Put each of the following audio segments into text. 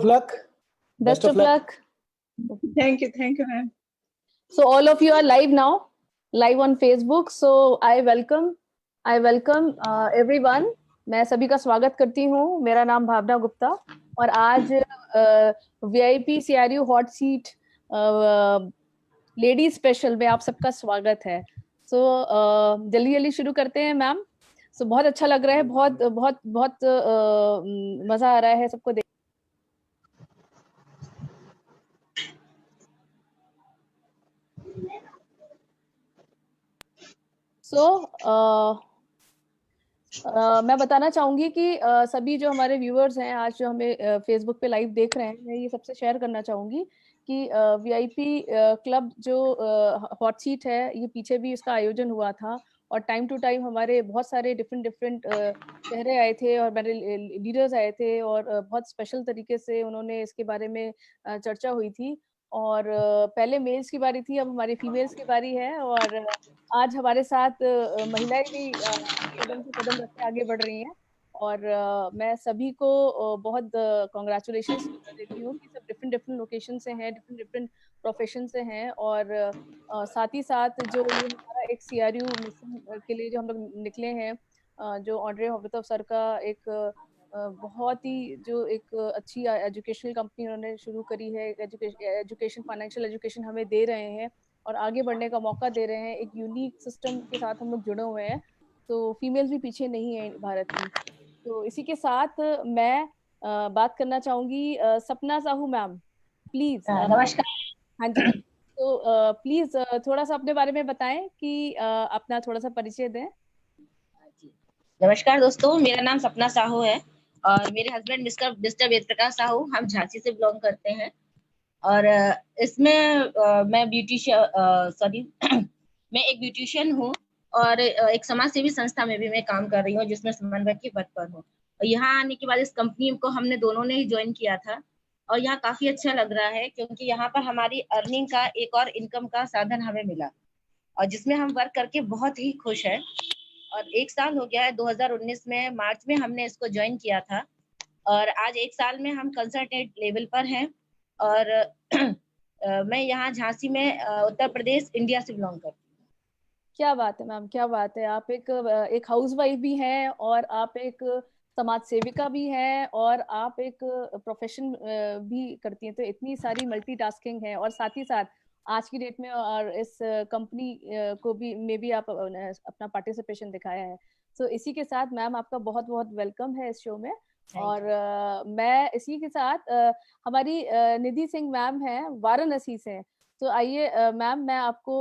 of luck. Best of luck. Thank you, ma'am. So all of you are live now, live on Facebook. So I welcome everyone. मैं सभी का स्वागत करती हूँ. मेरा नाम भावना गुप्ता और आज VIP CRU hot seat ladies special में आप सबका स्वागत है. So जल्दी शुरू करते हैं मैम. So बहुत अच्छा लग रहा है, बहुत मजा आ रहा है सबको देख. मैं बताना चाहूंगी कि सभी जो हमारे व्यूअर्स हैं आज जो हमें फेसबुक पे लाइव देख रहे हैं, मैं ये सबसे शेयर करना चाहूंगी कि VIP क्लब जो हॉट सीट है, ये पीछे भी इसका आयोजन हुआ था और टाइम टू टाइम हमारे बहुत सारे डिफरेंट चेहरे आए थे और मेरे लीडर्स आए थे और बहुत स्पेशल तरीके से उन्होंने इसके बारे में चर्चा हुई थी. और पहले मेल्स की बारी थी, अब हमारी फीमेल्स की बारी है और आज हमारे साथ महिलाएं भी कदम से कदम रख के आगे बढ़ रही हैं और मैं सभी को बहुत कॉन्ग्रेचुलेशंस देती हूँ कि सब डिफरेंट लोकेशन से हैं, डिफरेंट प्रोफेशन से हैं और साथ ही साथ जो ये हमारा एक CRU मिशन के लिए जो हम लोग निकले हैं, जो ऑड्रे हॉबीटॉफ सर का एक बहुत ही जो एक अच्छी एजुकेशनल कंपनी उन्होंने शुरू करी है, एजुकेशन फाइनेंशियल एजुकेशन हमें दे रहे हैं और आगे बढ़ने का मौका दे रहे हैं. एक यूनिक सिस्टम के साथ हम लोग जुड़े हुए हैं, तो फीमेल्स भी पीछे नहीं है भारत की. तो इसी के साथ मैं बात करना चाहूंगी सपना साहू मैम, प्लीज. नमस्कार. हाँ जी. तो प्लीज थोड़ा सा अपने बारे में बताएं कि अपना थोड़ा सा परिचय दें. नमस्कार दोस्तों, मेरा नाम सपना साहू है और मेरे हस्बैंड मिस्टर वेद प्रकाश साहू, हम झांसी से बिलोंग करते हैं और इसमें मैं मैं एक ब्यूटिशियन हूँ और एक समाज सेवी संस्था में भी मैं काम कर रही हूँ जिसमें समन्वयक के पद पर हूँ. यहाँ आने के बाद इस कंपनी को हमने दोनों ने ही ज्वाइन किया था और यहाँ काफी अच्छा लग रहा है क्योंकि यहाँ पर हमारी अर्निंग का एक और इनकम का साधन हमें मिला और जिसमें हम वर्क करके बहुत ही खुश हैं. और 1 साल हो गया है, 2019 में मार्च में हमने इसको ज्वाइन किया था और आज 1 साल में हम कंसल्टेंट लेवल पर हैं और मैं यहाँ झांसी में उत्तर प्रदेश इंडिया से बिलोंग करती हूँ. क्या बात है मैम, क्या बात है. आप एक हाउसवाइफ भी हैं और आप एक समाज सेविका भी हैं और आप एक प्रोफेशन भी करती हैं, तो इतनी सारी मल्टीटास्किंग है और साथ ही साथ आज की डेट में और इस कंपनी को भी में भी आप अपना पार्टिसिपेशन दिखाया है. तो इसी के साथ मैम आपका बहुत बहुत वेलकम है इस शो में. और मैं इसी के साथ हमारी निधि सिंह मैम हैं वाराणसी से. तो आइए मैम, मैं आपको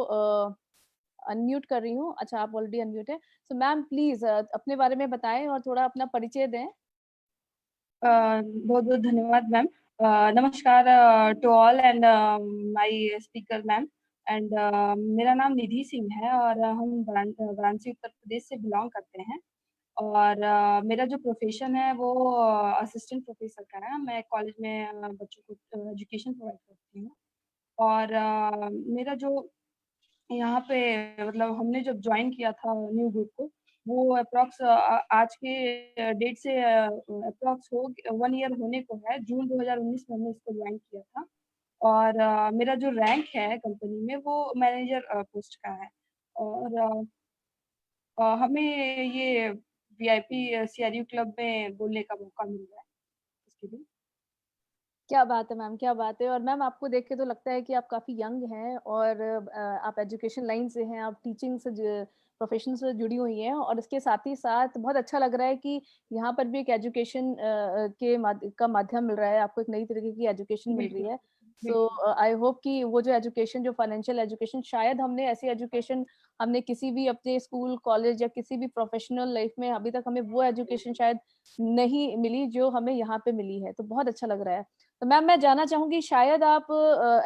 अनम्यूट कर रही हूँ. अच्छा, आप ऑलरेडी अनम्यूट है. तो मैम प्लीज अपने बारे में बताएं और थोड़ा अपना परिचय दें. बहुत बहुत धन्यवाद मैम. नमस्कार to all and my speaker ma'am. And मेरा नाम निधि सिंह है और हम वाराणसी उत्तर प्रदेश से बिलोंग करते हैं और मेरा जो प्रोफेशन है वो असिस्टेंट प्रोफेसर का है. मैं कॉलेज में बच्चों को एजुकेशन प्रोवाइड करती हूँ और मेरा जो यहाँ पे मतलब हमने जब ज्वाइन किया था न्यू ग्रुप को, वो अप्रॉक्स आज के डेट से अप्रॉक्स 1 ईयर होने को है. जून 2019 में हमने इसको ज्वाइन किया था और मेरा जो रैंक है कंपनी में वो मैनेजर पोस्ट का है और हमें ये VIP CRU क्लब में बोलने का मौका मिल रहा है इसके लिए. क्या बात है मैम, क्या बात है. और मैम आपको देख के तो लगता है कि आप काफी यंग हैं और आप एजुकेशन लाइन से हैं, आप टीचिंग से प्रोफेशन से जुड़ी हुई हैं और इसके साथ ही साथ बहुत अच्छा लग रहा है कि यहाँ पर भी एक एजुकेशन का माध्यम मिल रहा है आपको, एक नई तरीके की एजुकेशन मिल रही है. सो आई होप कि वो जो एजुकेशन, जो फाइनेंशियल एजुकेशन, शायद हमने ऐसी एजुकेशन हमने किसी भी अपने स्कूल कॉलेज या किसी भी प्रोफेशनल लाइफ में अभी तक हमें वो एजुकेशन शायद नहीं मिली जो हमें यहाँ पे मिली है. तो बहुत अच्छा लग रहा है. तो मैम मैं जानना चाहूंगी, शायद आप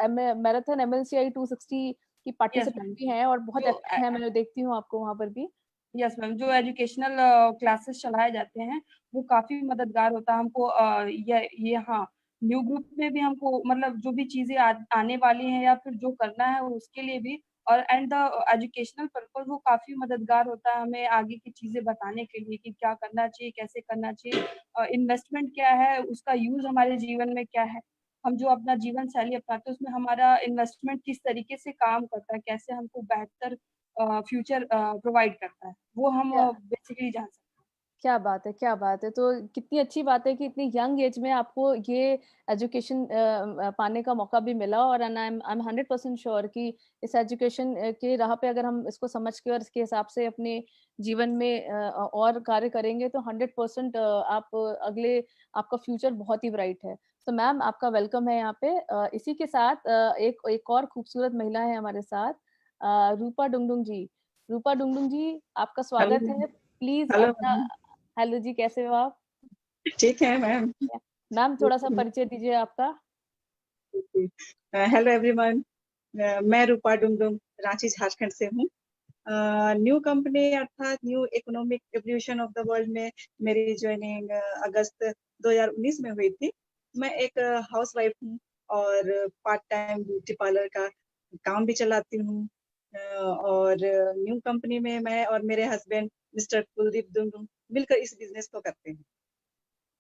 मैराथन MLCI 260 की पार्टिसिपेंट भी हैं और बहुत एक्टिव हैं, मैं देखती हूँ आपको वहाँ पर भी. यस मैम, जो एजुकेशनल क्लासेस चलाए जाते हैं वो काफी मददगार होता है हमको. ये हाँ, न्यू ग्रुप में भी हमको मतलब जो भी चीजें आने वाली हैं या फिर जो करना है उसके लिए भी और एंड द एजुकेशनल पर्पज वो काफी मददगार होता है हमें आगे की चीजें बताने के लिए कि क्या करना चाहिए, कैसे करना चाहिए, इन्वेस्टमेंट क्या है, उसका यूज हमारे जीवन में क्या है, हम जो अपना जीवन शैली अपनाते हैं उसमें हमारा इन्वेस्टमेंट किस तरीके से काम करता है, कैसे हमको बेहतर फ्यूचर प्रोवाइड करता है, वो हम बेसिकली जान सकते हैं। क्या बात है, क्या बात है। तो कितनी अच्छी बात है कि इतनी यंग एज में आपको ये एजुकेशन पाने का मौका भी मिला, और आई एम 100% श्योर कि इस एजुकेशन के राह पे अगर हम इसको समझ के और इसके हिसाब से अपने जीवन में और कार्य करेंगे तो 100% आप अगले आपका फ्यूचर बहुत ही ब्राइट है। तो मैम आपका वेलकम है यहाँ पे। इसी के साथ एक और खूबसूरत महिला है हमारे साथ, रूपा डुंगडुंग जी। रूपा डुंगडुंग जी, आपका स्वागत है। प्लीज हेलो अपना, हेलो जी, कैसे हो आप? ठीक है मैम। मैम थोड़ा सा परिचय दीजिए आपका। हेलो एवरीवन, मैं रूपा डुंगडुंग रांची झारखंड से हूँ। न्यू कंपनी अर्थात new economic evolution of the world में मेरी ज्वाइनिंग अगस्त 2019 में हुई थी। मैं एक हाउसवाइफ हूँ और पार्ट टाइम ब्यूटी पार्लर का काम भी चलाती हूँ। और न्यू कंपनी में मैं और मेरे हस्बैंड मिस्टर कुलदीप डुंगडुंग मिलकर इस बिजनेस को करते हैं।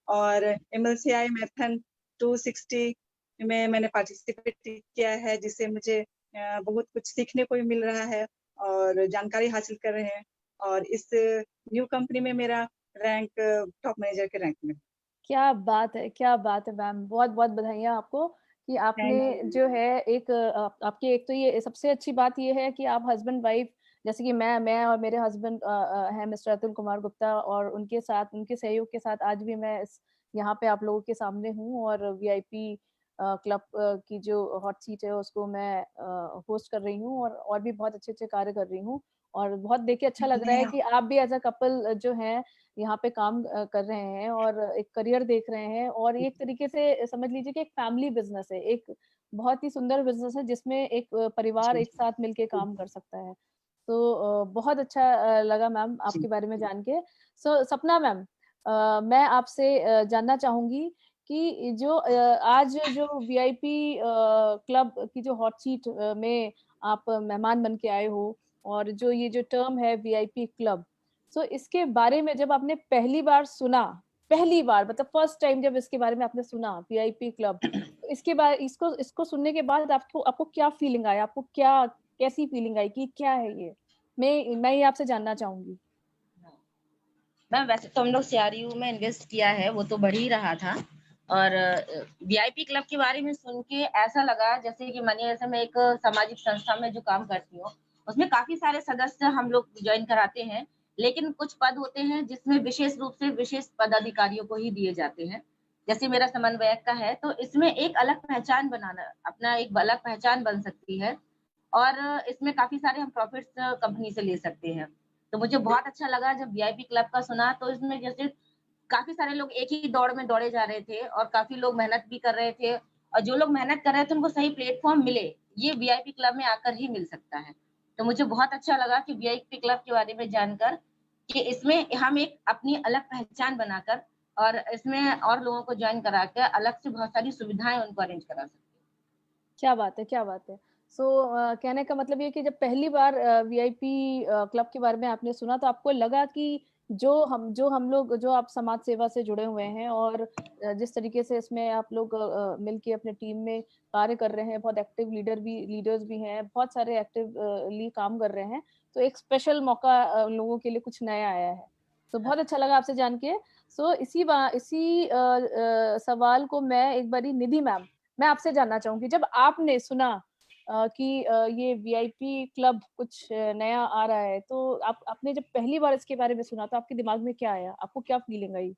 और MLCI मैराथन 260 में मैंने पार्टिसिपेट किया है, जिससे मुझे बहुत कुछ सीखने को भी मिल रहा है और जानकारी हासिल कर रहे हैं। और इस न्यू कंपनी में मेरा रैंक टॉप मैनेजर के रैंक में। क्या बात है, क्या बात है मैम, बहुत बहुत बधाइयाँ आपको कि आपने जो है एक आपकी एक तो ये सबसे अच्छी बात ये है कि आप हस्बैंड वाइफ, जैसे कि मैं और मेरे हस्बैंड हैं मिस्टर अतुल कुमार गुप्ता, और उनके साथ, उनके सहयोग के साथ आज भी मैं यहाँ पे आप लोगों के सामने हूँ, और VIP क्लब की जो हॉट सीट है उसको मैं होस्ट कर रही हूँ, और भी बहुत अच्छे अच्छे कार्य कर रही हूँ। और बहुत देख के अच्छा लग रहा है कि आप भी एज अ कपल जो है यहाँ पे काम कर रहे हैं और एक करियर देख रहे हैं, और एक तरीके से समझ लीजिए कि एक फैमिली बिजनेस है, एक बहुत ही सुंदर बिजनेस है जिसमें एक परिवार एक साथ मिलके काम कर सकता है। तो बहुत अच्छा लगा मैम आपके बारे में जान के। सपना मैम, मैं आपसे जानना चाहूंगी कि जो आज जो VIP क्लब की जो हॉट सीट में आप मेहमान बन के आए हो, और जो ये जो टर्म है VIP क्लब, सो इसके बारे में जब आपने पहली बार सुना, पहली बार मतलब फर्स्ट टाइम जब इसके बारे में आपने सुना VIP क्लब, तो इसके बाद इसको इसको सुनने के बाद आपको आपको क्या फीलिंग आया, आपको क्या कैसी फीलिंग आई कि क्या है ये? मैं ये आपसे जानना चाहूंगी। मैम वैसे तो हम लोग CRU में इन्वेस्ट किया है, वो तो बढ़ ही रहा था। और VIP क्लब के बारे में सुन के ऐसा लगा जैसे कि मानिए जैसे मैं एक सामाजिक संस्था में जो काम करती हूँ, उसमें काफी सारे सदस्य हम लोग ज्वाइन कराते हैं, लेकिन कुछ पद होते हैं जिसमें विशेष रूप से विशेष पदाधिकारियों को ही दिए जाते हैं। जैसे मेरा समन्वयक का है, तो इसमें एक अलग पहचान बनाना, अपना एक अलग पहचान बन सकती है, और इसमें काफी सारे हम प्रॉफिट्स कंपनी से ले सकते हैं। तो मुझे बहुत अच्छा लगा जब VIP क्लब का सुना, तो इसमें जैसे काफी सारे लोग एक ही दौड़ में दौड़े जा रहे थे और काफी लोग मेहनत भी कर रहे थे, और जो लोग मेहनत कर रहे थे उनको सही प्लेटफॉर्म मिले, ये VIP क्लब में आकर ही मिल सकता है। तो मुझे बहुत अच्छा लगा कि VIP क्लब के बारे में जानकर कि इसमें हम एक अपनी अलग पहचान बनाकर और इसमें और लोगों को ज्वाइन करा के अलग से बहुत सारी सुविधाएं उनको अरेंज करा सकते हैं। क्या बात है, क्या बात है। कहने का मतलब ये कि जब पहली बार VIP क्लब के बारे में आपने सुना, तो आपको लगा कि जो हम लोग जो आप समाज सेवा से जुड़े हुए हैं, और जिस तरीके से इसमें आप लोग मिलके अपने टीम में कार्य कर रहे हैं, बहुत एक्टिव लीडर्स भी हैं, बहुत सारे एक्टिवली काम कर रहे हैं, तो एक स्पेशल मौका लोगों के लिए कुछ नया आया है। तो बहुत अच्छा लगा आपसे जान के। इसी सवाल को मैं एक बारी निधि मैम, मैं आपसे जानना चाहूंगी, जब आपने सुना कि ये VIP क्लब कुछ नया आ रहा है, तो आपने जब पहली बार इसके बारे में सुना तो आपके दिमाग में क्या आया, आपको क्या फीलिंग आई?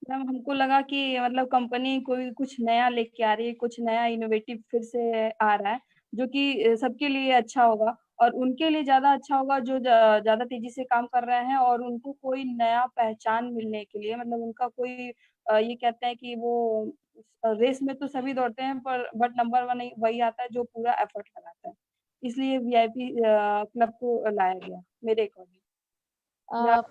मैम हमको लगा कि मतलब कंपनी कोई कुछ नया लेके आ रही है, कुछ नया इनोवेटिव फिर से आ रहा है, जो कि सबके लिए अच्छा होगा और उनके लिए ज्यादा अच्छा होगा जो ज्यादा तेजी से काम कर रहे हैं और उनको कोई नया पहचान मिलने के लिए, मतलब उनका कोई ये कहते हैं कि वो रेस में तो सभी दौड़ते हैं पर बट नंबर 1 वही आता है जो पूरा एफर्ट लगाता है, इसलिए VIP क्लब को लाया गया मेरे अकॉर्डिंग।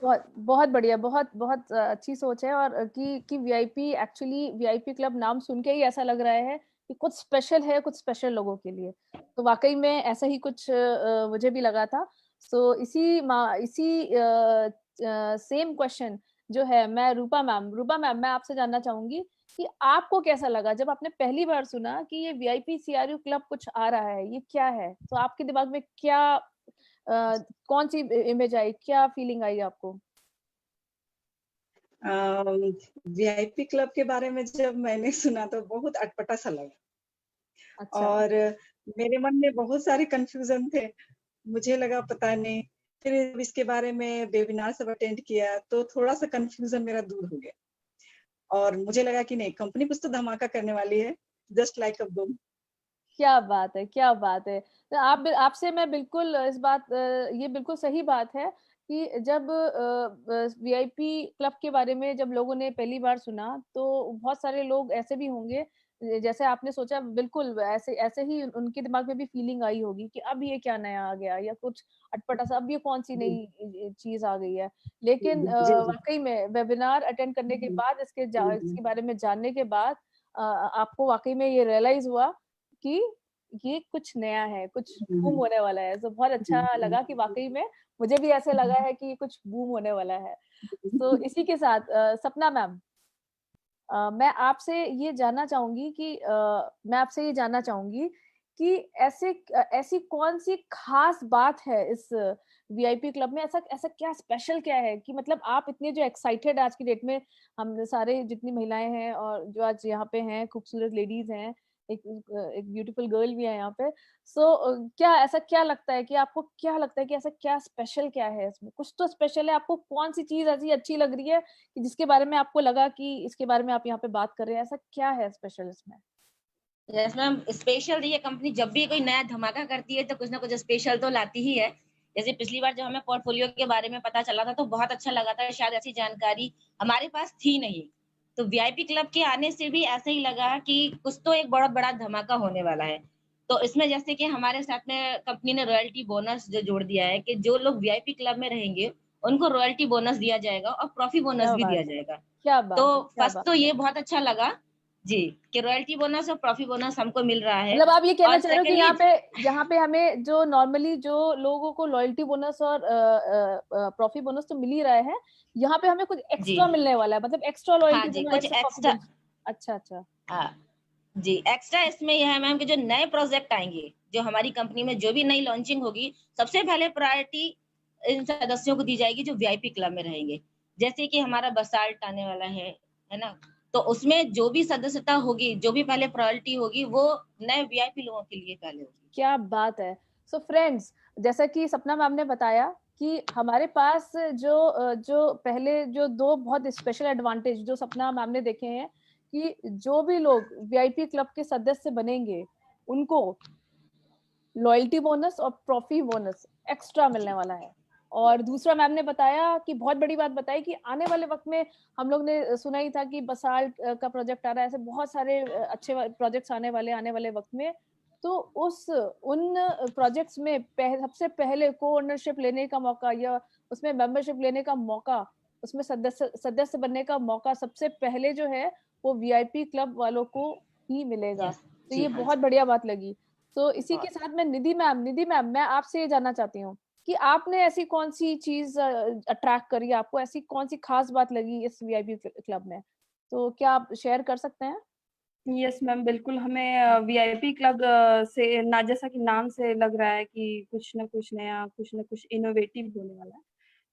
बहुत बहुत बढ़िया, बहुत बहुत अच्छी सोच है, और कि VIP एक्चुअली VIP क्लब नाम सुन के ही ऐसा लग रहा है कि कुछ स्पेशल है, कुछ स्पेशल लोगों के लिए। तो वाकई में ऐसा ही कुछ मुझे भी लगा था। सो इसी सेम क्वेश्चन जो है, मैं रूपा मैम मैं आपसे जानना चाहूंगी कि आपको कैसा लगा जब आपने पहली बार सुना कि ये वीआईपी सीआरयू क्लब कुछ आ रहा है, ये क्या है? तो आपके दिमाग में क्या कौन सी इमेज आई, क्या फीलिंग आई आपको? वीआईपी क्लब के बारे में जब मैंने सुना तो बहुत अटपटा सा लगा अच्छा। और मेरे मन में बहुत सारे कंफ्यूजन थे। मुझे लगा पता नहीं, फिर जब इसके बारे में वेबिनार सब अटेंड किया तो थोड़ा सा कंफ्यूजन मेरा दूर हो गया और मुझे लगा कि नहीं, कंपनी कुछ तो धमाका करने वाली है, जस्ट लाइक अ बम। क्या बात है, क्या बात है। तो आपसे मैं बिल्कुल इस बात ये बिल्कुल सही बात है कि जब वीआईपी क्लब के बारे में जब लोगों ने पहली बार सुना तो बहुत सारे लोग ऐसे भी होंगे जैसे आपने सोचा, बिल्कुल ऐसे ऐसे ही उनके दिमाग में भी फीलिंग आई होगी कि अब ये क्या नया आ गया या कुछ अटपटा सा, अब ये कौन सी नई चीज आ गई है। लेकिन जी जी। वाकई में वेबिनार अटेंड करने के बाद इसके बारे में जानने के बाद आपको वाकई में ये रियलाइज हुआ कि ये कुछ नया है, कुछ बूम होने वाला है। तो बहुत अच्छा लगा कि वाकई में मुझे भी ऐसे लगा है कि ये कुछ बूम होने वाला है। तो इसी के साथ सपना मैम, मैं आपसे ये जानना चाहूंगी कि कि ऐसी कौन सी खास बात है इस वीआईपी क्लब में, ऐसा ऐसा क्या स्पेशल क्या है कि मतलब आप इतने जो एक्साइटेड आज की डेट में, हम सारे जितनी महिलाएं हैं और जो आज यहाँ पे हैं, खूबसूरत लेडीज हैं, एक एक ब्यूटीफुल गर्ल भी है यहाँ पे। सो क्या ऐसा क्या लगता है कि आपको क्या लगता है कि ऐसा क्या स्पेशल क्या है इसमें? कुछ तो स्पेशल है। आपको कौन सी चीज ऐसी अच्छी लग रही है कि जिसके बारे में आपको लगा कि इसके बारे में आप यहाँ पे बात कर रहे हैं? ऐसा क्या है स्पेशल इसमें? यस मैम, स्पेशल ये कंपनी जब भी कोई नया धमाका करती है तो कुछ ना कुछ स्पेशल तो लाती ही है। जैसे पिछली बार जब हमें पोर्टफोलियो के बारे में पता चला था तो बहुत अच्छा लगा था, शायद ऐसी जानकारी हमारे पास थी नहीं। तो वीआईपी क्लब के आने से भी ऐसे ही लगा कि कुछ तो एक बहुत बड़ा धमाका होने वाला है। तो इसमें जैसे कि हमारे साथ में कंपनी ने रॉयल्टी बोनस जो जोड़ दिया है कि जो लोग वीआईपी क्लब में रहेंगे उनको रॉयल्टी बोनस दिया जाएगा और प्रॉफी बोनस क्या भी बात दिया है, जाएगा। क्या तो बात है, क्या फर्स्ट बात तो है। ये बहुत अच्छा लगा जी कि रॉयल्टी बोनस और प्रॉफी बोनस हमको मिल रहा है। मतलब आप ये कहना और चाह रहे हो कि सेकेंडली यहाँ पे हमें जो नॉर्मली जो लोगों को लॉयल्टी बोनस और प्रॉफी बोनस तो मिल ही रहा है, यहाँ पे हमें कुछ जी एक्स्ट्रा मिलने वाला है, मतलब एक्स्ट्रा हाँ लॉयल्टी जी, बोनस, कुछ एक्स्ट्रा प्रॉफी एक्स्ट्रा। बोनस। अच्छा अच्छा। हाँ जी, एक्स्ट्रा इसमें यह है मैम कि जो नए प्रोजेक्ट आएंगे, जो हमारी कंपनी में जो भी नई लॉन्चिंग होगी, सबसे पहले प्रायोरिटी इन सदस्यों को दी जाएगी जो वीआईपी क्लब में रहेंगे। जैसे कि हमारा बसाल्ट आने वाला है ना? तो उसमें जो भी सदस्यता होगी, जो भी पहले प्रायोरिटी होगी, वो नए वीआईपी लोगों के लिए पहले होगी। क्या बात है। सो फ्रेंड्स, जैसा कि सपना मैम ने बताया कि हमारे पास जो पहले जो दो बहुत स्पेशल एडवांटेज जो सपना मैम ने देखे हैं कि जो भी लोग वीआईपी क्लब के सदस्य बनेंगे उनको लॉयल्टी बोनस और प्रॉफी बोनस एक्स्ट्रा मिलने वाला है। और दूसरा मैम ने बताया कि बहुत बड़ी बात बताई कि आने वाले वक्त में हम लोग ने सुना ही था कि बसाल्ट का प्रोजेक्ट आ रहा है, ऐसे बहुत सारे अच्छे प्रोजेक्ट्स आने वाले वक्त में। तो उन प्रोजेक्ट्स में सबसे पहले को ओनरशिप लेने का मौका या उसमें मेंबरशिप लेने का मौका, उसमें सदस्य बनने का मौका सबसे पहले जो है वो वीआईपी क्लब वालों को ही मिलेगा। यस तो जी ये हाँ बहुत जी। बढ़िया बात लगी। तो इसी के बहुत साथ में निधि मैम मैं आपसे ये जानना चाहती हूँ कि आपने ऐसी कौन सी चीज अट्रैक्ट करी, आपको ऐसी कौन सी खास बात लगी इस वीआईपी क्लब में? तो क्या आप शेयर कर सकते हैं? यस मैम, बिल्कुल। हमें वीआईपी क्लब से ना, जैसा कि नाम से लग रहा है कि कुछ ना कुछ नया, कुछ ना कुछ इनोवेटिव होने वाला है।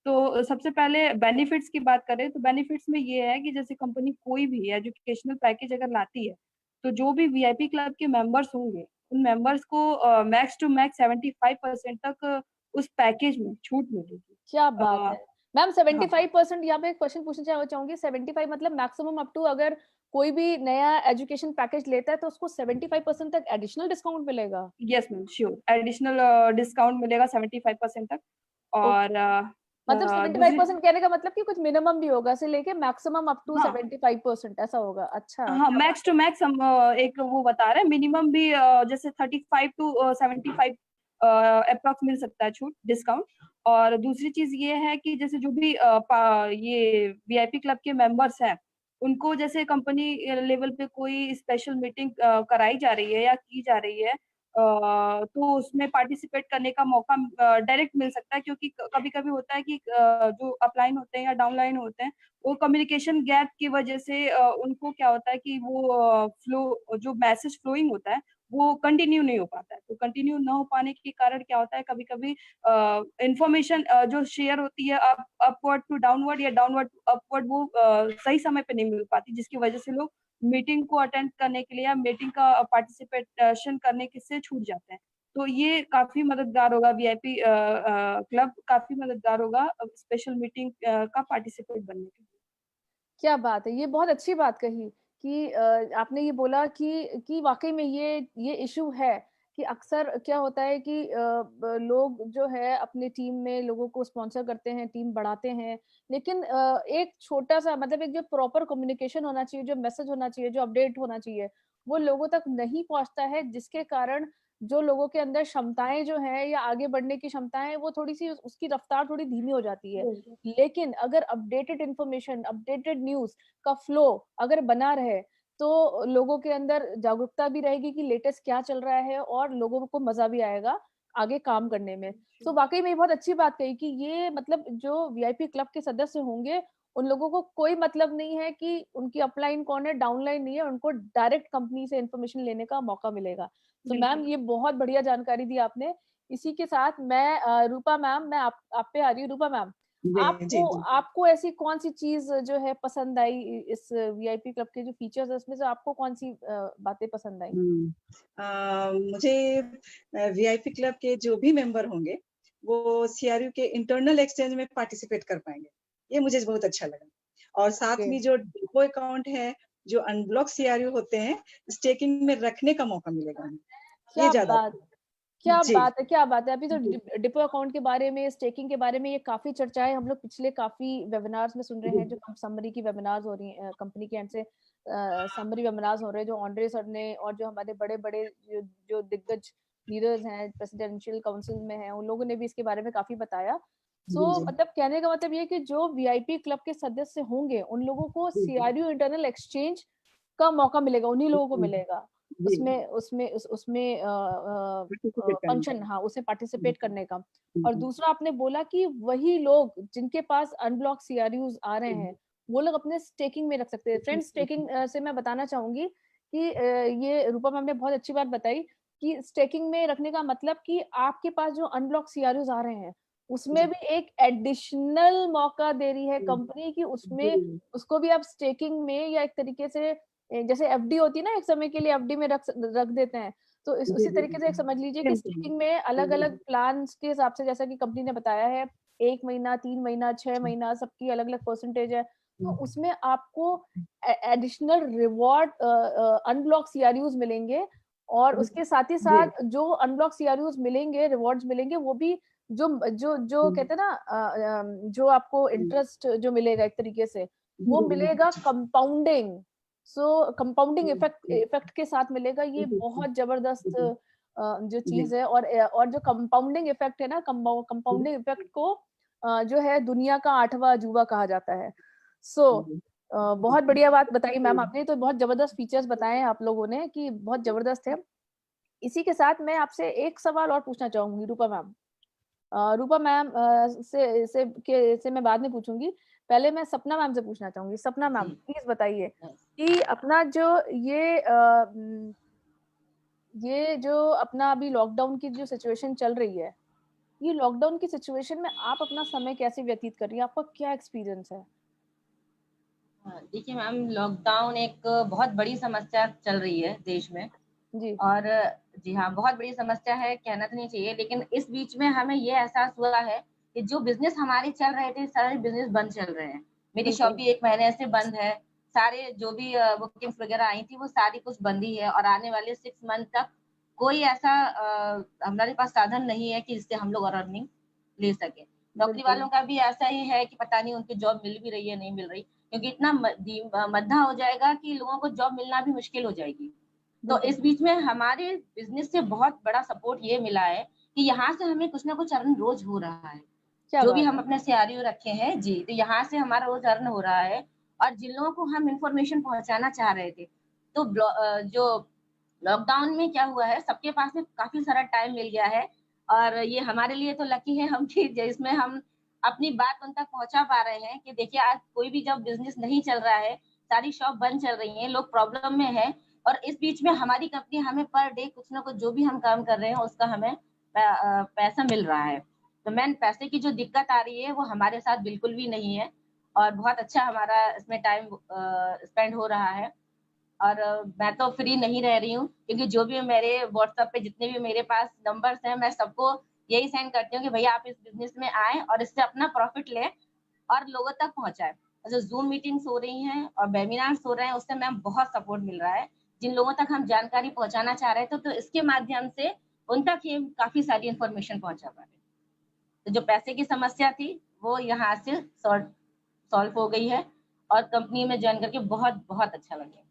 तो सबसे पहले बेनिफिट्स की बात करें तो बेनिफिट्स में ये है कि जैसे कंपनी कोई भी एजुकेशनल पैकेज अगर लाती है, तो जो भी वीआईपी क्लब के मेंबर्स होंगे, उन मेंबर्स को मैक्स टू मैक्स 75% तक उस पैकेज में छूट मिलेगी। क्या बात अ, है मैम। हाँ, 75% यहाँ पे एक क्वेश्चन पूछना चाहूंगी। 75 मतलब मैक्सिमम अप टू, अगर कोई भी नया एजुकेशन पैकेज लेता है तो उसको 75% तक एडिशनल डिस्काउंट मिलेगा? Yes ma'am, sure. Additional discount मिलेगा 75% तक। और मतलब दूसरी 75% कहने का मतलब कि कुछ मिनिमम भी होगा से लेके मैक्सिमम अप टू हाँ 75% ऐसा होगा? अच्छा, हाँ, क्या मैक्स बात टू है। मैक्स हम एक वो बता रहे हैं। मिनिमम भी जैसे 35 टू 75 अप्रॉक्स मिल सकता है छूट, डिस्काउंट। और दूसरी चीज ये है कि जैसे जो भी ये वीआईपी क्लब के मेंबर्स हैं, उनको जैसे कंपनी लेवल पे कोई स्पेशल मीटिंग कराई जा रही है या की जा रही है, तो उसमें पार्टिसिपेट करने का मौका डायरेक्ट मिल सकता है, क्योंकि कभी-कभी होता है कि जो अपलाइन होते हैं या डाउनलाइन होते हैं, वो कम्युनिकेशन गैप की वजह से उनको क्या होता है कि वो फ्लो जो मैसेज फ्लोइंग होता है, वो कंटिन्यू नहीं हो पाता है। तो कंटिन्यू ना हो पाने के कारण क्या होता है, कभी-कभी इन्फॉर्मेशन जो शेयर होती है अपवर्ड टू डाउनवर्ड या डाउनवर्ड टू अपवर्ड, वो सही समय पे नहीं मिल पाती, जिसकी वजह से लोग मीटिंग को अटेंड करने के लिए या मीटिंग का पार्टिसिपेशन करने के से छूट जाते हैं। तो ये काफ़ी मददगार होगा, वीआईपी क्लब काफ़ी मददगार होगा स्पेशल मीटिंग का पार्टिसिपेट बनने के लिए। क्या बात है! ये बहुत अच्छी बात कही कि आपने ये बोला कि वाक़ई में ये इश्यू है कि अक्सर क्या होता है कि लोग जो है अपनी टीम में लोगों को स्पॉन्सर करते हैं, टीम बढ़ाते हैं, लेकिन एक छोटा-सा मतलब एक जो प्रॉपर कम्युनिकेशन होना चाहिए, जो मैसेज होना चाहिए, जो अपडेट होना चाहिए, वो लोगों तक नहीं पहुँचता है, जिसके कारण जो लोगों के अंदर क्षमताएँ जो हैं या आगे बढ़ने की क्षमताएँ, वो थोड़ी-सी उसकी रफ्तार थोड़ी धीमी हो जाती है। लेकिन अगर अपडेटेड इन्फॉर्मेशन, अपडेटेड न्यूज़ का फ्लो अगर बना रहे, तो लोगों के अंदर जागरूकता भी रहेगी कि लेटेस्ट क्या चल रहा है और लोगों को मज़ा भी आएगा आगे काम करने में। तो वाक़ई में ये बहुत अच्छी बात कही कि ये मतलब जो वीआईपी क्लब के सदस्य होंगे, उन लोगों को कोई मतलब नहीं है कि उनकी अपलाइन कौन है, डाउनलाइन नहीं है, उनको डायरेक्ट कंपनी से इन्फॉर्मेशन लेने का मौका मिलेगा। तो मैम ये बहुत बढ़िया जानकारी दी आपने। इसी के साथ मैं रूपा मैम, मैं आप पे आ रही हूँ। रूपा मैम, जी जी आपको जी। आपको ऐसी कौन-सी चीज़ जो है पसंद आई इस वीआईपी क्लब के जो फीचर्स है उसमें से आपको कौन-सी बातें पसंद आई? मुझे वीआईपी क्लब के जो भी मेंबर होंगे, वो सीआरयू के इंटरनल एक्सचेंज में पार्टिसिपेट कर पाएँगे। ये मुझे बहुत अच्छा लगा। और साथ ओके, में जो डिपो अकाउंट है, जो अनब्लॉक सीआरयू होते हैं, स्टेकिंग में रखने का मौका मिलेगा उन्हें। ये क्या ज़्यादा बात अच्छा क्या जी, बात है, क्या बात है! अभी तो जी, डिपो अकाउंट के बारे में, स्टेकिंग के बारे में ये काफ़ी चर्चाएँ हम लोग पिछले काफ़ी वेबिनार्स में सुन रहे जी, हैं, जो समरी की वेबिनार्स हो रही हैं कंपनी के एंड से समरी वेबिनार्स हो रहे हैं, जो ऑड्रे सर ने और जो हमारे बड़े-बड़े जो दिग्गज लीडर्स हैं, प्रेसिडेंशियल काउंसिल में हैं, उन लोगों ने भी इसके बारे में काफ़ी बताया। सो जी, जी, मतलब कहने का मतलब ये है कि जो वीआईपी क्लब के सदस्य होंगे, उन लोगों को जी, जी, सीआरयू इंटरनल एक्सचेंज का मौका मिलेगा, उन्हीं लोगों को जी, मिलेगा। जी, उसमें पार्टिसिपेट करने फंक्शन का। हाँ, उसमें जी, पार्टिसिपेट करने का। जी, और जी, दूसरा आपने बोला कि वही लोग जिनके पास अनब्लॉक सीआरयूज़ आ रहे हैं, वो लोग अपने स्टेकिंग में रख सकते हैं। फ्रेंड्स स्टेकिंग से मैं बताना चाहूँगी कि ये रूपा मैम ने बहुत अच्छी बात बताई कि स्टेकिंग में रखने का मतलब कि आपके पास जो अनब्लॉक सीआरयूज़ आ रहे हैं, उसमें भी एक एडिशनल मौका दे रही है कंपनी कि उसमें जी, उसको भी आप स्टेकिंग में या एक तरीके से जैसे एफडी होती है ना, एक समय के लिए एफडी में रख देते हैं। तो इस जी, उसी जी, तरीके से एक समझ लीजिए कि सेम टू स्टेकिंग में अलग-अलग मी। प्लान्स के हिसाब से जैसा कि कंपनी ने बताया है, 1 महीना, 3 महीना, 6 महीना सबकी अलग-अलग परसेंटेज है। तो उसमें आपको एडिशनल रिवॉर्ड अनब्लॉक सीआरयूज़ मिलेंगे और उसके साथ ही जी, साथ जो अनब्लॉक सीआरयूज़ मिलेंगे, रिवॉर्ड्स मिलेंगे, वो भी जो जो जो कहते हैं ना जो आपको इंटरेस्ट जो मिलेगा एक तरीके से, वो मिलेगा कंपाउंडिंग। सो कंपाउंडिंग इफेक्ट इफेक्ट के साथ मिलेगा। ये बहुत जबरदस्त जो चीज़ है और जो कंपाउंडिंग इफेक्ट है ना, कंपाउंडिंग इफेक्ट को जो है दुनिया का 8वां अजूबा कहा जाता है। सो बहुत बढ़िया बात बताई मैम आपने, तो बहुत जबरदस्त फीचर्स बताए हैं आप लोगों ने कि बहुत जबरदस्त है। इसी के साथ मैं आपसे एक सवाल और पूछना चाहूँगी रूपा मैम। रूपा मैम से मैं बाद में पूछूँगी। पहले मैं सपना मैम से पूछना चाहूँगी। सपना मैम जी। प्लीज़ बताइए कि अपना जो ये जो अपना अभी लॉकडाउन की जो सिचुएशन चल रही है, ये लॉकडाउन की सिचुएशन में आप अपना समय कैसे व्यतीत कर रही हैं? आपका क्या एक्सपीरियंस है? हाँ, देखिए मैम, लॉकडाउन एक बहुत बड़ी समस्या चल रही है देश में। जी, और जी हाँ, बहुत बड़ी समस्या है, कहना तो नहीं चाहिए, लेकिन इस बीच में हमें ये एहसास हुआ है कि जो बिज़नेस हमारे चल रहे थे, सारे बिज़नेस बंद चल रहे हैं। मेरी शॉप बिल्कुल, भी 1 महीने से बंद है। सारे जो भी बुकिंग्स वगैरह आई थी, वो सारी कुछ बंद ही है और आने वाले 6 मंथ तक कोई ऐसा हमारे पास साधन नहीं है कि जिससे हम लोग और अर्निंग ले सकें। नौकरी बिल्कुल, वालों का भी ऐसा ही है कि पता नहीं उनकी जॉब मिल भी रही है, नहीं मिल रही, क्योंकि इतना मद्दा हो जाएगा कि लोगों को जॉब मिलना भी मुश्किल हो जाएगी। तो बिल्कुल। इस बीच में हमारे बिज़नेस से बहुत बड़ा सपोर्ट ये मिला है कि यहाँ से हमें कुछ ना कुछ अर्न रोज़ हो रहा है। क्या जो भी बात हम है! अपने सिनेरियो रखे हैं जी, तो यहाँ से हमारा रोज़ अर्न हो रहा है और जिन लोगों को हम इंफॉर्मेशन पहुंचाना चाह रहे थे, तो जो लॉकडाउन में क्या हुआ है, सबके पास में काफी सारा टाइम मिल गया है। और ये हमारे लिए तो लकी है हम कि जिसमें हम अपनी बात उन तक पहुंचा पा रहे हैं कि देखिए आज कोई भी जब बिजनेस नहीं चल रहा है, सारी शॉप बंद चल रही हैं, लोग प्रॉब्लम में है, और इस बीच में हमारी कंपनी हमें पर डे कुछ ना कुछ जो भी हम काम कर रहे हैं उसका हमें पैसा मिल रहा है। तो मैन पैसे की जो दिक्कत आ रही है वो हमारे साथ बिल्कुल भी नहीं है, और बहुत अच्छा हमारा इसमें टाइम स्पेंड हो रहा है। और मैं तो फ्री नहीं रह रही हूँ, क्योंकि जो भी मेरे व्हाट्सएप पे जितने भी मेरे पास नंबर्स हैं, मैं सबको यही सेंड करती हूँ कि भैया आप इस बिजनेस में आए और इससे अपना प्रॉफिट लें और लोगों तक पहुंचाए। जो जूम मीटिंग्स हो रही हैं और वेबिनार्स हो रहे हैं, उससे मैम बहुत सपोर्ट मिल रहा है। जिन लोगों तक हम जानकारी पहुंचाना चाह रहे थे, तो इसके माध्यम से उन तक ही काफी सारी इंफॉर्मेशन पहुंचा पा रहे। तो जो पैसे की समस्या थी वो यहाँ से सॉल्व हो गई है, और कंपनी में ज्वाइन करके बहुत बहुत अच्छा लगा।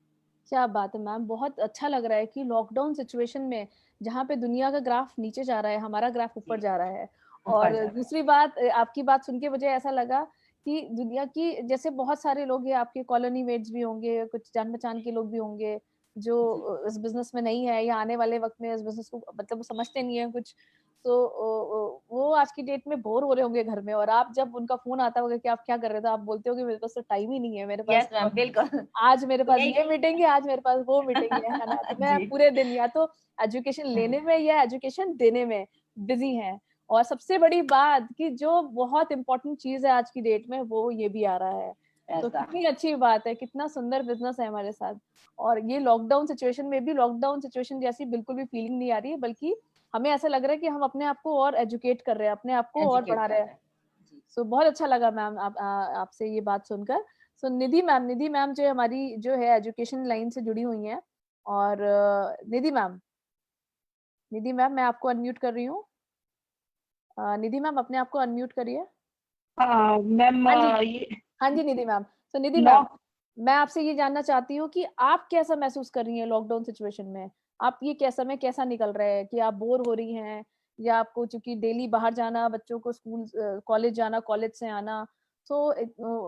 क्या बात है मैम, बहुत अच्छा लग रहा है कि लॉकडाउन सिचुएशन में जहाँ पे दुनिया का ग्राफ नीचे जा रहा है, हमारा ग्राफ ऊपर जा रहा है। और दूसरी बात, आपकी बात सुन के मुझे ऐसा लगा कि दुनिया की जैसे बहुत सारे लोग हैं, आपके कॉलोनी मेट्स भी होंगे, कुछ जान पहचान के लोग भी होंगे जो इस बिजनेस में नहीं है या आने वाले वक्त में इस बिजनेस को मतलब समझते नहीं है कुछ, तो वो आज की डेट में बोर हो रहे होंगे घर में, और आप जब उनका फोन आता होगा कि आप क्या कर रहे थे, आप बोलते हो कि मेरे पास तो टाइम ही नहीं है, मेरे पास मैम बिल्कुल, आज मेरे पास ये मीटिंग है, आज मेरे पास वो मीटिंग है ना। तो मैं पूरे दिन या तो एजुकेशन लेने में या एजुकेशन देने में बिजी हैं। और सबसे बड़ी बात कि जो बहुत इंपॉर्टेंट चीज है आज की डेट में, वो ये भी आ रहा है। तो कितनी अच्छी बात है, कितना सुंदर बिजनेस है हमारे साथ। और ये लॉकडाउन सिचुएशन में भी लॉकडाउन सिचुएशन जैसी बिल्कुल भी फीलिंग नहीं आ रही है, बल्कि हमें ऐसा लग रहा है कि हम अपने आप को और एजुकेट कर रहे हैं, अपने आप को और बढ़ा रहे हैं। सो बहुत अच्छा लगा मैम आपसे ये बात सुनकर। सो निधि मैम जो हमारी जो है एजुकेशन लाइन से जुड़ी हुई हैं, और निधि मैम मैं आपको अनम्यूट कर रही हूँ। निधि मैम अपने आप को अनम्यूट करिए। मैम हाँ जी निधि मैम। तो निधि मैम, मैं आपसे ये जानना चाहती हूँ कि आप कैसा महसूस कर रही हैं लॉकडाउन सिचुएशन में? आप ये समय कैसा निकल रहा है? कि आप बोर हो रही हैं, या आपको चूंकि डेली बाहर जाना, बच्चों को स्कूल कॉलेज जाना, कॉलेज से आना, तो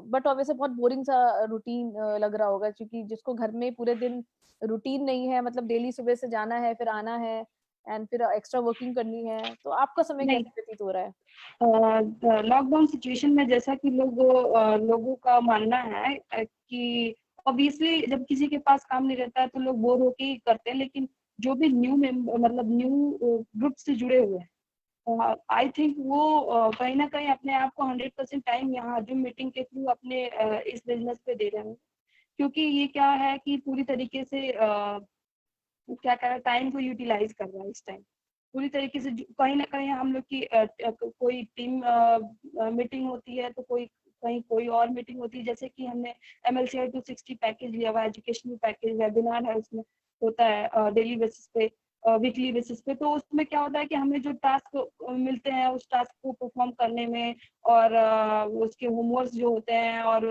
बट ऑब्वियसली बहुत बोरिंग सा रूटीन लग रहा होगा, क्योंकि जिसको घर में पूरे दिन रूटीन नहीं है, मतलब डेली सुबह से जाना है, फिर आना है, एंड फिर एक्स्ट्रा वर्किंग करनी है, तो आपका समय कैसे व्यतीत हो रहा है? लॉकडाउन सिचुएशन में जैसा कि लोगों का मानना है कि ऑब्वियसली जब किसी के पास काम नहीं रहता है तो लोग बोर होके ही करते हैं, लेकिन जो भी न्यू ग्रुप से जुड़े हुए हैं, आई थिंक वो कहीं ना कहीं अपने आप को 100% टाइम यहाँ जूम मीटिंग के थ्रू अपने इस बिजनेस पे दे रहे हैं। क्योंकि ये क्या है कि पूरी तरीके से क्या कर रहा है, टाइम को यूटिलाइज कर रहा है इस टाइम पूरी तरीके से। कहीं ना कहीं हम लोग की कोई टीम मीटिंग होती है, तो कहीं कोई और मीटिंग होती है, जैसे कि हमने MLCI 260 पैकेज लिया हुआ, एजुकेशनल पैकेज वेबिनार है, उसमें होता है डेली बेसिस पे, वीकली बेसिस पे। तो उसमें क्या होता है कि हमें जो टास्क मिलते हैं उस टास्क को परफॉर्म करने में, और उसके होमवर्क जो होते हैं, और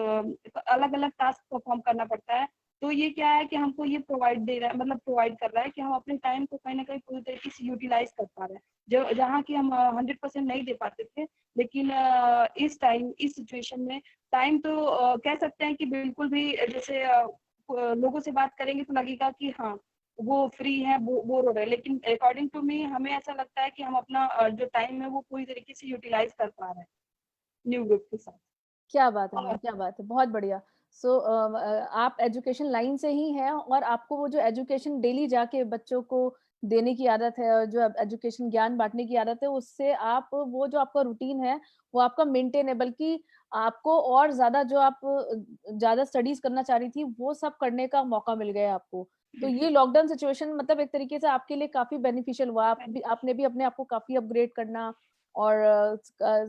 अलग अलग टास्क परफॉर्म करना पड़ता है। तो ये क्या है कि हमको ये प्रोवाइड दे रहा है, मतलब प्रोवाइड कर रहा है कि हम अपने टाइम को कहीं ना कहीं पूरी तरीके से यूटिलाइज कर पा रहे हैं, जो जहाँ की हम 100% नहीं दे पाते थे। लेकिन इस सिचुएशन में टाइम तो कह सकते हैं कि बिल्कुल भी, जैसे लोगों से बात करेंगे तो लगेगा कि हाँ वो फ्री है, बोर हो रहे हैं, लेकिन अकॉर्डिंग टू मी हमें ऐसा लगता है कि हम अपना जो टाइम है वो पूरी तरीके से यूटिलाइज कर पा रहे हैं न्यू ग्रुप के साथ। क्या बात है मैम, क्या बात है, बहुत बढ़िया। आप एजुकेशन लाइन से ही हैं, और आपको वो जो एजुकेशन डेली जाके बच्चों को देने की आदत है, और जो एजुकेशन ज्ञान बांटने की आदत है, उससे आप वो जो आपका रूटीन है वो आपका मेंटेन है, बल्कि आपको और ज्यादा जो आप ज्यादा स्टडीज करना चाह रही थी वो सब करने का मौका मिल गया आपको। तो ये लॉकडाउन सिचुएशन मतलब एक तरीके से आपके लिए काफी बेनिफिशियल हुआ। आपने भी अपने आप को काफी अपग्रेड करना और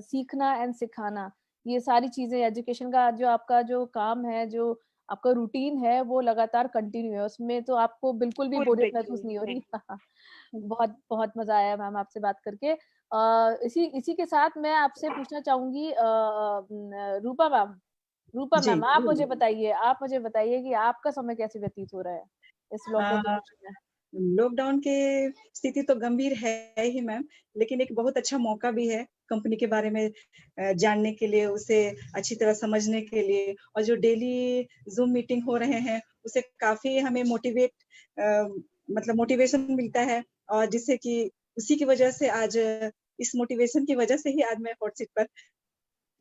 सीखना एंड सिखाना, ये सारी चीजें, एजुकेशन का जो आपका जो काम है, जो आपका रूटीन है, वो लगातार कंटिन्यू है, उसमें तो आपको बिल्कुल भी बोरियत महसूस नहीं हो रही। बहुत बहुत मजा आया मैम आपसे बात करके। इसी के साथ मैं आपसे पूछना चाहूंगी रूपा मैम आप मुझे बताइए कि आपका समय कैसे व्यतीत हो रहा है इस लॉकडाउन सिचुएशन में? लॉकडाउन के स्थिति तो गंभीर है ही मैम, लेकिन एक बहुत अच्छा मौका भी है कंपनी के बारे में जानने के लिए, उसे अच्छी तरह समझने के लिए। और जो डेली जूम मीटिंग हो रहे हैं उसे काफी हमें मतलब मोटिवेशन मिलता है, और जिससे कि उसी की वजह से आज इस मोटिवेशन की वजह से ही आज मैं हॉट सीट पर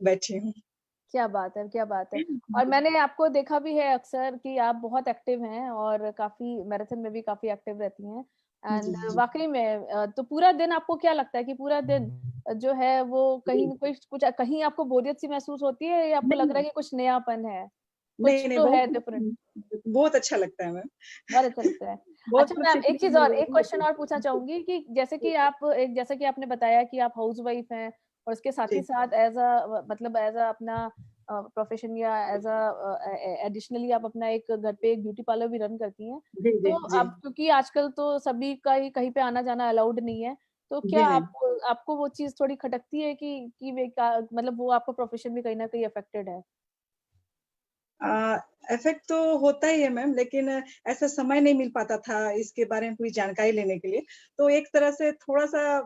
बैठी हूँ। क्या बात है, क्या बात है। और मैंने आपको देखा भी है अक्सर कि आप बहुत एक्टिव हैं और काफी मैराथन में भी काफी एक्टिव रहती हैं। एंड वाकई में तो पूरा दिन आपको क्या लगता है कि पूरा दिन जो है वो कहीं कुछ कहीं आपको बोरियत सी महसूस होती है, या आपको लग रहा है कि कुछ नयापन है, कुछ नहीं तो है डिफरेंट? बहुत अच्छा लगता है मैम, बहुत अच्छा लगता है। अच्छा मैम, एक चीज और, एक क्वेश्चन और पूछना चाहूंगी कि जैसे कि आपने बताया कि आप हाउस वाइफ हैं और उसके साथ ही साथ एज अ अपना प्रोफेशन या एज अ एडिशनली आप अपना एक घर पे एक ब्यूटी पार्लर भी रन करती हैं। तो अब क्योंकि आजकल तो सभी का ही कहीं पे आना जाना अलाउड नहीं है, तो क्या आपको वो चीज थोड़ी खटकती है कि मतलब वो आपका प्रोफेशन भी कहीं ना कहीं अफेक्टेड है? इफेक्ट तो होता ही है मैम, लेकिन ऐसा समय नहीं मिल पाता था इसके बारे में पूरी जानकारी लेने के लिए। तो एक तरह से थोड़ा सा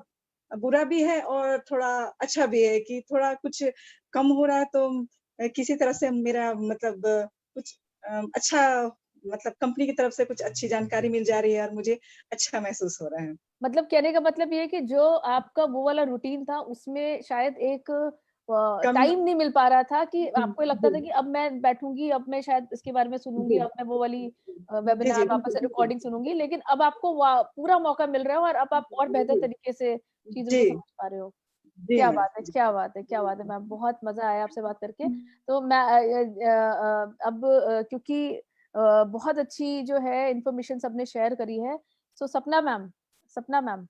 बुरा भी है और थोड़ा अच्छा भी है कि थोड़ा कुछ कम हो रहा है, तो किसी तरह से मेरा मतलब कुछ अच्छा, मतलब कंपनी की तरफ से कुछ अच्छी जानकारी मिल जा रही है और मुझे अच्छा महसूस हो रहा है। मतलब कहने का मतलब ये है कि जो आपका वो वाला रूटीन था उसमें शायद एक टाइम नहीं मिल पा रहा था, कि आपको लगता था कि अब मैं बैठूंगी, अब मैं शायद इसके बारे में सुनूंगी, अब मैं वो वाली वेबिनार वापस से रिकॉर्डिंग सुनूंगी, लेकिन अब आपको पूरा मौका मिल रहा है और अब आप और बेहतर तरीके से चीजों को समझ पा रहे हो। क्या बात है, क्या बात है, क्या बात है मैम, बहुत मजा आया आपसे बात करके। तो मैं अब क्योंकि बहुत अच्छी जो है इंफॉर्मेशन सबने शेयर करी है। सो सपना मैम, सपना मैम,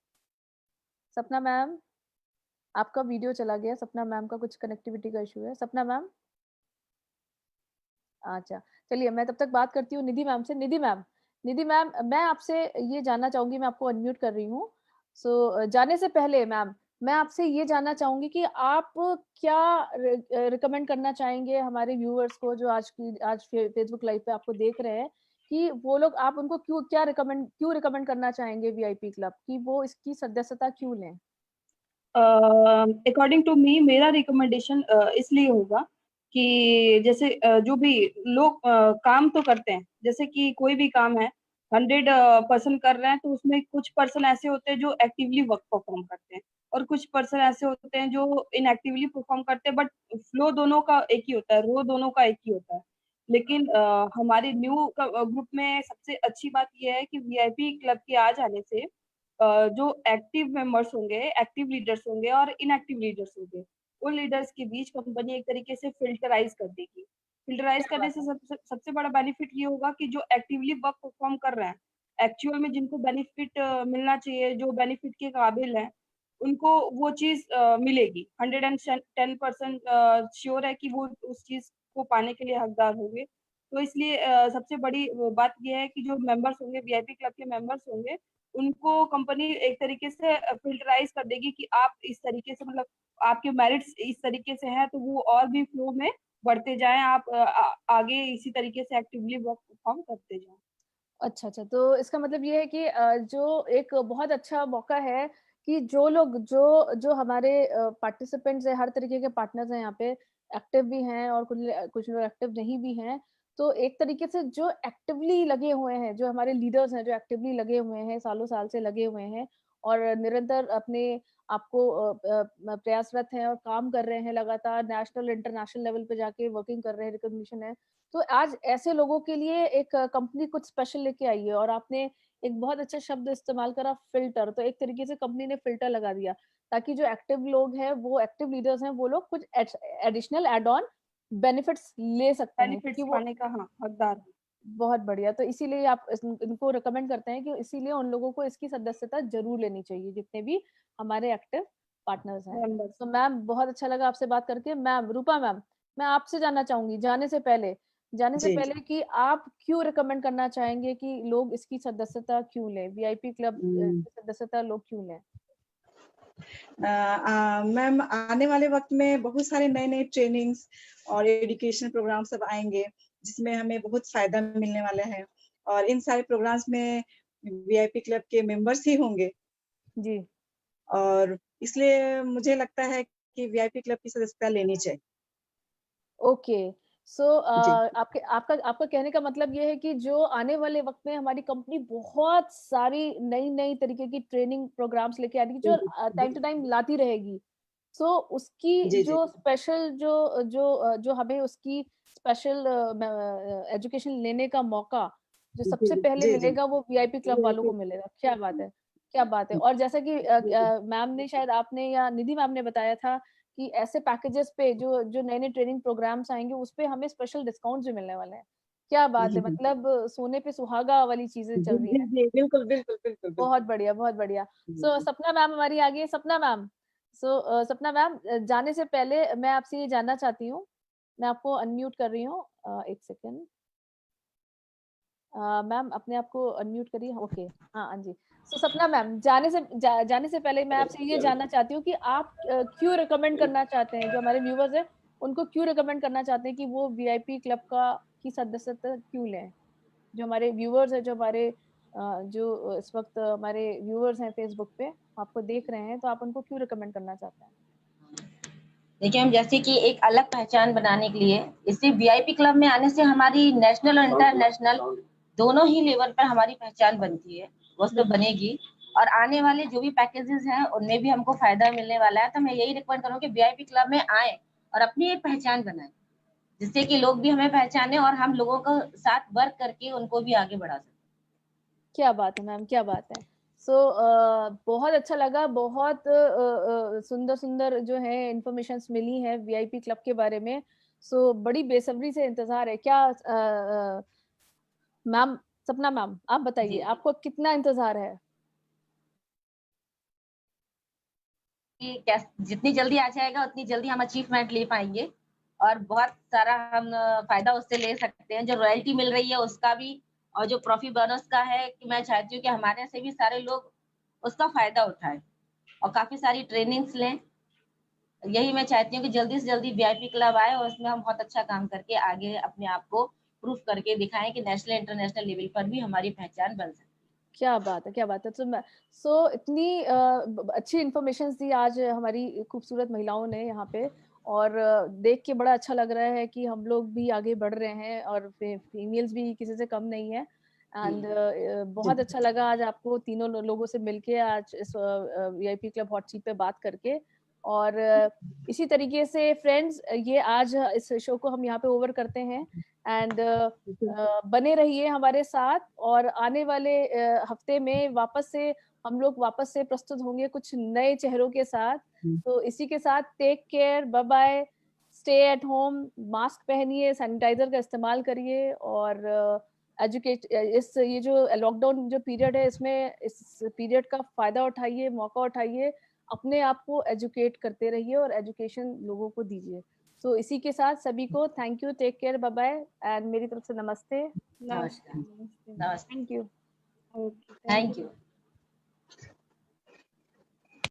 सपना मैम, आपका वीडियो चला गया। सपना मैम का कुछ कनेक्टिविटी का इशू है। सपना मैम, अच्छा चलिए मैं तब तक बात करती हूँ निधि मैम से। निधि मैम, निधि मैम, मैं आपसे ये जानना चाहूंगी, मैं आपको अनम्यूट कर रही हूँ। सो जाने से पहले मैम, मैं आपसे ये जानना चाहूंगी कि आप क्या रिकमेंड करना चाहेंगे हमारे व्यूअर्स को जो आज फेसबुक लाइव पे आपको देख रहे हैं, कि वो लोग, आप उनको क्यों रिकमेंड करना चाहेंगे वीआईपी क्लब, कि वो इसकी सदस्यता क्यों लें? अकॉर्डिंग टू मी, मेरा रिकमेंडेशन इसलिए होगा कि जैसे जो भी लोग काम तो करते हैं, जैसे कि कोई भी काम है 100% कर रहे हैं, तो उसमें कुछ पर्सन ऐसे होते हैं जो एक्टिवली वर्क परफॉर्म करते हैं और कुछ पर्सन ऐसे होते हैं जो इनएक्टिवली परफॉर्म करते हैं, बट फ्लो दोनों का एक ही होता है, रो दोनों का एक ही होता है। लेकिन हमारे न्यू ग्रुप में सबसे अच्छी बात यह है कि वीआईपी क्लब के आ जाने से जो एक्टिव मेंबर्स होंगे, एक्टिव लीडर्स होंगे और इनएक्टिव लीडर्स होंगे, उन लीडर्स के बीच कंपनी एक तरीके से फिल्टराइज कर देगी। फिल्टराइज करने से सबसे बड़ा बेनिफिट ये होगा कि जो एक्टिवली वर्क परफॉर्म कर रहे हैं, एक्चुअल में जिनको बेनिफिट मिलना चाहिए, जो बेनिफिट के काबिल है, उनको वो चीज मिलेगी। 110% श्योर है कि वो उस चीज को पाने के लिए हकदार होंगे। तो इसलिए सबसे बड़ी बात यह है कि जो मेंबर्स होंगे, वीआईपी क्लब के मेंबर्स होंगे, उनको कंपनी एक तरीके से फिल्टराइज कर देगी कि आप इस तरीके से, मतलब आपके मेरिट्स इस तरीके से हैं, तो वो और भी फ्लो में बढ़ते जाएं, आप आगे इसी तरीके से एक्टिवली वर्क परफॉर्म करते जाएं। अच्छा अच्छा, तो इसका मतलब ये है कि जो एक बहुत अच्छा मौका है कि जो लोग जो जो हमारे पार्टिसिपेंट्स है, हर तरीके के पार्टनर्स हैं यहाँ पे, एक्टिव भी हैं और कुछ लोग एक्टिव नहीं भी हैं। तो एक तरीके से जो एक्टिवली लगे हुए हैं, जो हमारे लीडर्स हैं, जो एक्टिवली लगे हुए हैं, सालों साल से लगे हुए हैं और निरंतर अपने आपको प्रयासरत हैं और काम कर रहे हैं, लगातार नेशनल इंटरनेशनल लेवल पे जाके वर्किंग कर रहे हैं, रिकॉग्निशन है। तो आज ऐसे लोगों के लिए एक कंपनी कुछ स्पेशल लेके आई है, और आपने एक बहुत अच्छा शब्द इस्तेमाल करा, फिल्टर। तो एक तरीके से कंपनी ने फिल्टर लगा दिया ताकि जो एक्टिव लोग हैं, वो एक्टिव लीडर्स हैं, वो लोग कुछ एडिशनल एड ऑन बेनिफिट्स ले सकते हैं, बेनिफिट्स क्योंकि वो पाने का हकदार है। बहुत बढ़िया। तो इसीलिए आप इनको रिकमेंड करते हैं कि इसीलिए उन लोगों को इसकी सदस्यता जरूर लेनी चाहिए, जितने भी हमारे एक्टिव पार्टनर्स हैं। तो मैम, बहुत अच्छा लगा आपसे बात करके। मैम रूपा मैम, मैं आपसे जानना चाहूंगी जाने से पहले कि आप क्यों रिकमेंड करना चाहेंगे कि लोग इसकी सदस्यता क्यों लें, वीआईपी क्लब की सदस्यता लोग क्यों लें? मैम, आने वाले वक्त में बहुत सारे नए नए ट्रेनिंग्स और एजुकेशन प्रोग्राम सब आएंगे, जिसमें हमें बहुत फायदा मिलने वाला है। और इन सारे प्रोग्राम्स में वीआईपी क्लब के मेंबर्स ही होंगे जी। और इसलिए मुझे लगता है कि वीआईपी क्लब की सदस्यता लेनी चाहिए। ओके, सो जी आपके आपका आपका कहने का मतलब ये है कि जो आने वाले वक्त में हमारी कंपनी बहुत सारी नई नई तरीके की ट्रेनिंग प्रोग्राम्स लेके आ रही है जो टाइम टू टाइम लाती रहेगी। सो उसकी जी जी जो स्पेशल जो हमें उसकी स्पेशल एजुकेशन लेने का मौका जो जी सबसे पहले जी जी मिलेगा वो वीआईपी क्लब वालों को मिलेगा। क्या बात है, क्या बात है। और जैसा कि मैम ने शायद आपने या निधि मैम ने बताया था कि ऐसे पैकेजेस पे जो जो नए नए ट्रेनिंग प्रोग्राम्स आएंगे उस पे हमें स्पेशल डिस्काउंट भी मिलने वाले हैं। क्या बात है, मतलब सोने पे सुहागा वाली चीजें चल रही है। जी बिल्कुल बिल्कुल बिल्कुल बिल्कुल। बहुत बढ़िया, बहुत बढ़िया। सो सपना मैम हमारी आ गई है। सपना मैम, सो सपना मैम, जाने से पहले मैं आपसे ये जानना चाहती हूँ, मैं आपको अनम्यूट कर रही हूँ, एक सेकेंड। मैम अपने आप को अनम्यूट करिए। ओके, हाँ हाँ जी। सो सपना मैम, जाने से पहले मैं आपसे ये जानना चाहती हूँ कि आप क्यों रिकमेंड करना चाहते हैं, जो हमारे व्यूवर्स हैं उनको क्यों रिकमेंड करना चाहते हैं कि वो वीआईपी क्लब का की सदस्यता क्यों लें। जो हमारे व्यूवर्स हैं, जो हमारे जो इस वक्त हमारे व्यूवर्स हैं फेसबुक पे आपको देख रहे हैं, तो आप उनको क्यों रिकमेंड करना चाहते हैं। देखिए हम जैसे कि एक अलग पहचान बनाने के लिए, इससे वीआईपी क्लब में आने से हमारी नेशनल और इंटरनेशनल दोनों ही लेवल पर हमारी पहचान बनती है, वो तो बनेगी। और आने वाले जो भी पैकेजेस हैं उनमें भी हमको फायदा मिलने वाला है। तो मैं यही रिकमेंड करूँ कि वीआईपी क्लब में आए और अपनी एक पहचान बनाए, जिससे कि लोग भी हमें पहचाने और हम लोगों का साथ वर्क करके उनको भी आगे बढ़ा सकें। क्या बात है मैम, क्या बात है। सो बहुत अच्छा लगा, बहुत सुंदर सुंदर जो है इंफॉर्मेशंस मिली है वीआईपी क्लब के बारे में। सो बड़ी बेसब्री से इंतजार है। क्या मैम, सपना मैम आप बताइए, आपको कितना इंतजार है। कि जितनी जल्दी आ जाएगा उतनी जल्दी हम अचीवमेंट ले पाएंगे और बहुत सारा हम फायदा उससे ले सकते हैं। जो रॉयल्टी मिल रही है उसका भी, और जो प्रॉफिट बोनस का है, कि मैं चाहती हूँ कि हमारे से भी सारे लोग उसका फायदा उठाएं और काफी सारी ट्रेनिंग्स लें। यही मैं चाहती हूँ कि जल्दी से जल्दी वीआईपी क्लब आए और उसमें हम बहुत अच्छा काम करके आगे अपने आप को प्रूफ करके दिखाएं कि नेशनल इंटरनेशनल लेवल पर भी हमारी पहचान बन सके। क्या बात है, क्या बात है। सो इतनी अच्छी इंफॉर्मेशन दी आज हमारी खूबसूरत महिलाओं ने यहाँ पे, और देख के बड़ा अच्छा लग रहा है कि हम लोग भी आगे बढ़ रहे हैं और फीमेल्स भी किसी से कम नहीं है। एंड बहुत अच्छा लगा आज आपको तीनों लोगों से मिलके आज इस वीआईपी क्लब हॉट सीट पे बात करके। और इसी तरीके से फ्रेंड्स, ये आज इस शो को हम यहाँ पे ओवर करते हैं। एंड बने रहिए हमारे साथ, और आने वाले हफ्ते में हम लोग वापस से प्रस्तुत होंगे कुछ नए चेहरों के साथ। तो इसी के साथ take care, bye bye, stay at home, mask पहनिए, सैनिटाइजर का इस्तेमाल करिए, और एजुकेट इस ये जो लॉकडाउन जो पीरियड है इसमें इस पीरियड का फायदा उठाइए, मौका उठाइए, अपने आप को एजुकेट करते रहिए और एजुकेशन लोगों को दीजिए। तो इसी के साथ सभी को thank you, take care, bye bye, and मेरी तरफ से नमस्ते। नमस्कार। Thank you. Thank you.